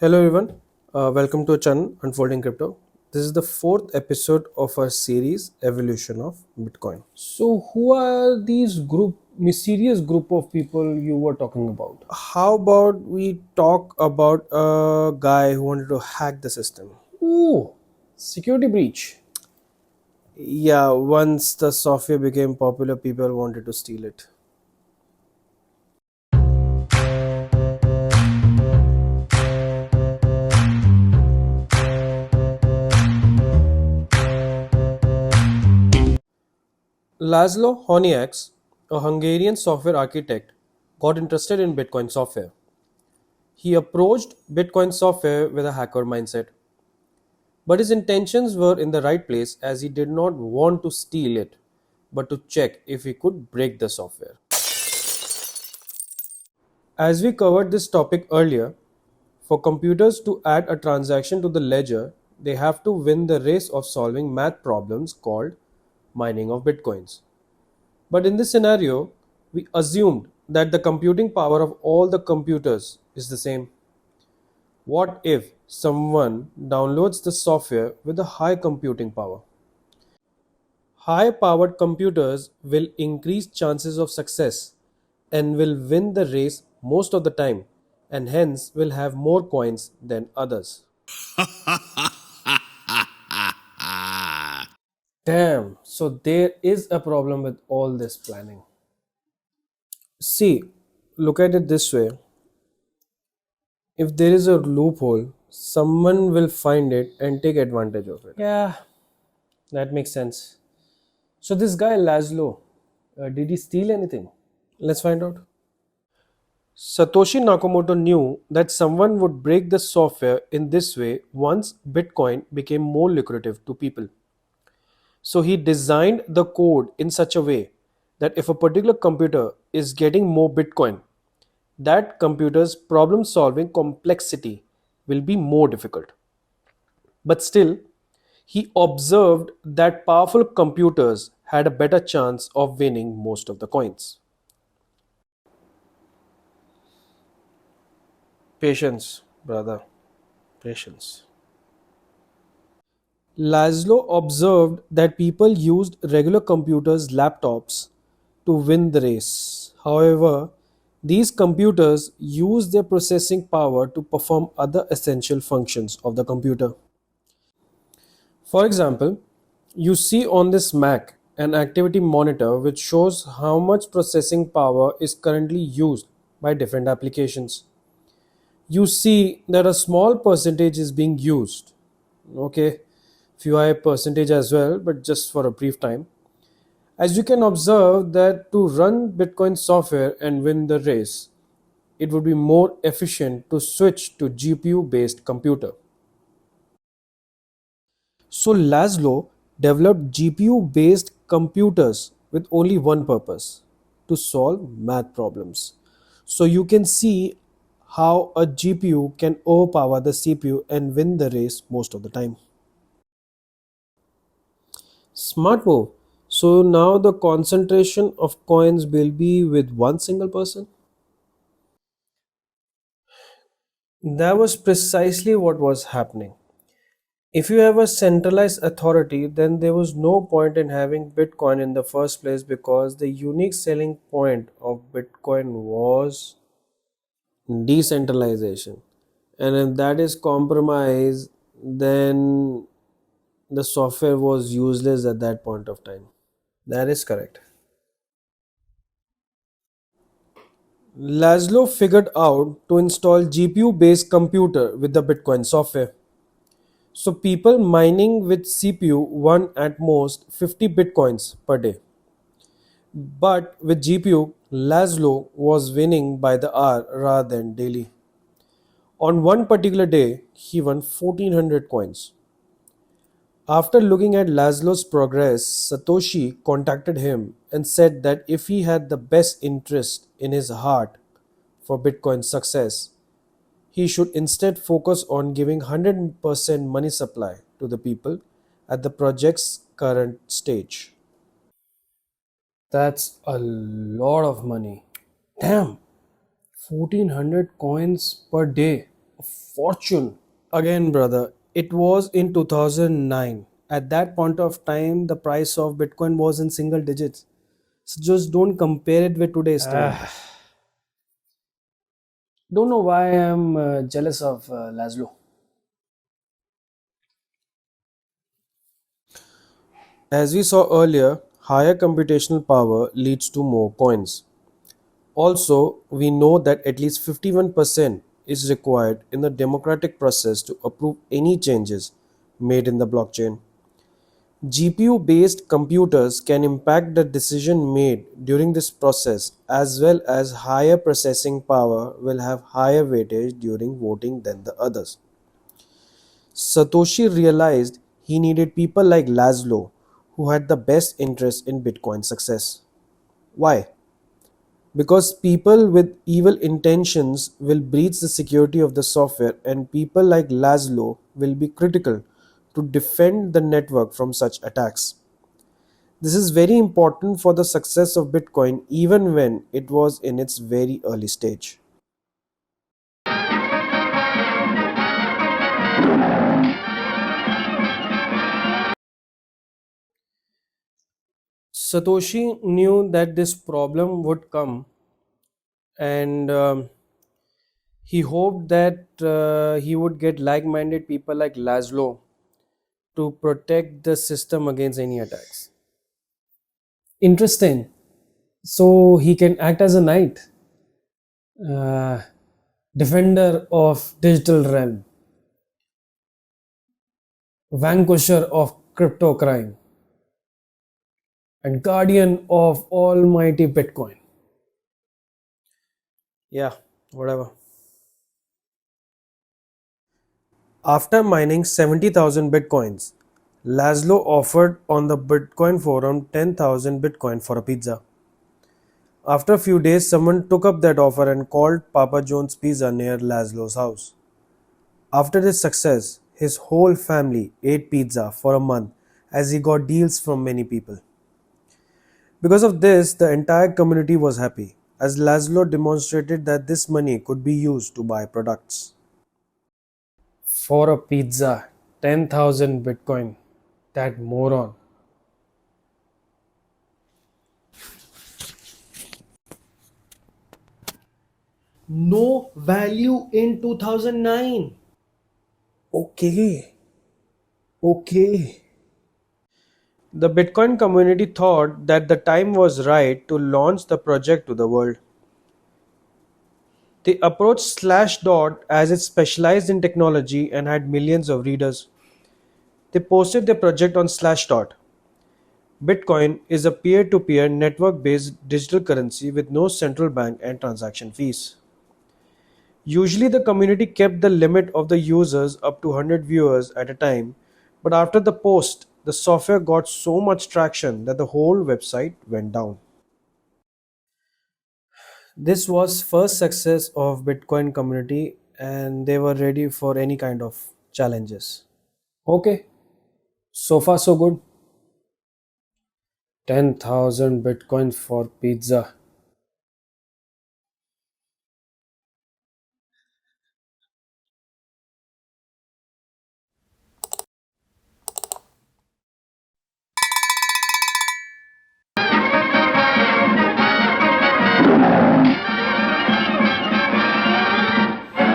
Hello everyone, welcome to our channel Unfolding Crypto. This is the fourth episode of our series Evolution of Bitcoin. So, who are these mysterious group of people you were talking about? How about we talk about a guy who wanted to hack the system? Ooh, security breach. Yeah, once the software became popular, people wanted to steal it. Laszlo Horniaks, a Hungarian software architect, got interested in Bitcoin software. He approached Bitcoin software with a hacker mindset, but his intentions were in the right place as he did not want to steal it, but to check if he could break the software. As we covered this topic earlier, for computers to add a transaction to the ledger, they have to win the race of solving math problems called mining of bitcoins. But in this scenario, we assumed that the computing power of all the computers is the same. What if someone downloads the software with a high computing power? High powered computers will increase chances of success and will win the race most of the time and hence will have more coins than others. Damn, so there is a problem with all this planning. See, look at it this way, if there is a loophole, someone will find it and take advantage of it. Yeah, that makes sense. So, this guy Laszlo, did he steal anything? Let's find out. Satoshi Nakamoto knew that someone would break the software in this way once Bitcoin became more lucrative to people. So he designed the code in such a way that if a particular computer is getting more Bitcoin, that computer's problem solving complexity will be more difficult. But still, he observed that powerful computers had a better chance of winning most of the coins. Patience, brother, patience. Laszlo observed that people used regular computers' laptops to win the race. However, these computers use their processing power to perform other essential functions of the computer. For example, you see on this Mac an activity monitor which shows how much processing power is currently used by different applications. You see that a small percentage is being used. Okay, few high percentage as well, but just for a brief time. As you can observe that to run Bitcoin software and win the race, it would be more efficient to switch to GPU based computer. So Laszlo developed GPU based computers with only one purpose, to solve math problems. So you can see how a GPU can overpower the CPU and win the race most of the time. Smart move. So now the concentration of coins will be with one single person. That was precisely what was happening. If you have a centralized authority, then there was no point in having Bitcoin in the first place because the unique selling point of Bitcoin was decentralization. And if that is compromised, then the software was useless at that point of time. That is correct. Laszlo figured out to install GPU based computer with the Bitcoin software. So people mining with CPU won at most 50 bitcoins per day. But with GPU, Laszlo was winning by the hour rather than daily. On one particular day, he won 1400 coins. After looking at Laszlo's progress, Satoshi contacted him and said that if he had the best interest in his heart for Bitcoin's success, he should instead focus on giving 100% money supply to the people at the project's current stage. That's a lot of money. Damn, 1400 coins per day Fortune. Again, brother, it was in 2009. At that point of time, the price of Bitcoin was in single digits. So just don't compare it with today's time. Don't know why I'm jealous of Laszlo. As we saw earlier, higher computational power leads to more coins. Also, we know that at least 51% is required in the democratic process to approve any changes made in the blockchain. GPU based computers can impact the decision made during this process, as well as higher processing power will have higher weightage during voting than the others. Satoshi realized he needed people like Laszlo who had the best interest in Bitcoin success. Why? Because people with evil intentions will breach the security of the software, and people like Laszlo will be critical to defend the network from such attacks. This is very important for the success of Bitcoin even when it was in its very early stage. Satoshi knew that this problem would come, and he hoped that he would get like minded people like Laszlo to protect the system against any attacks. Interesting. So he can act as a knight, uh, defender of digital realm, vanquisher of crypto crime, and guardian of almighty Bitcoin. Yeah, whatever. After mining 70,000 bitcoins, Laszlo offered on the Bitcoin forum 10,000 bitcoin for a pizza. After a few days, someone took up that offer and called Papa John's Pizza near Laszlo's house. After this success, his whole family ate pizza for a month as he got deals from many people. Because of this, the entire community was happy, as Laszlo demonstrated that this money could be used to buy products. For a pizza, 10,000 Bitcoin. That moron. No value in 2009. Okay, okay. The Bitcoin community thought that the time was right to launch the project to the world. They approached Slashdot as it specialized in technology and had millions of readers. They posted their project on Slashdot. Bitcoin is a peer to peer network based digital currency with no central bank and transaction fees. Usually, the community kept the limit of the users up to 100 viewers at a time, but after the post, the software got so much traction that the whole website went down. This was first success of Bitcoin community and they were ready for any kind of challenges. Okay, so far so good. 10,000 Bitcoins for pizza.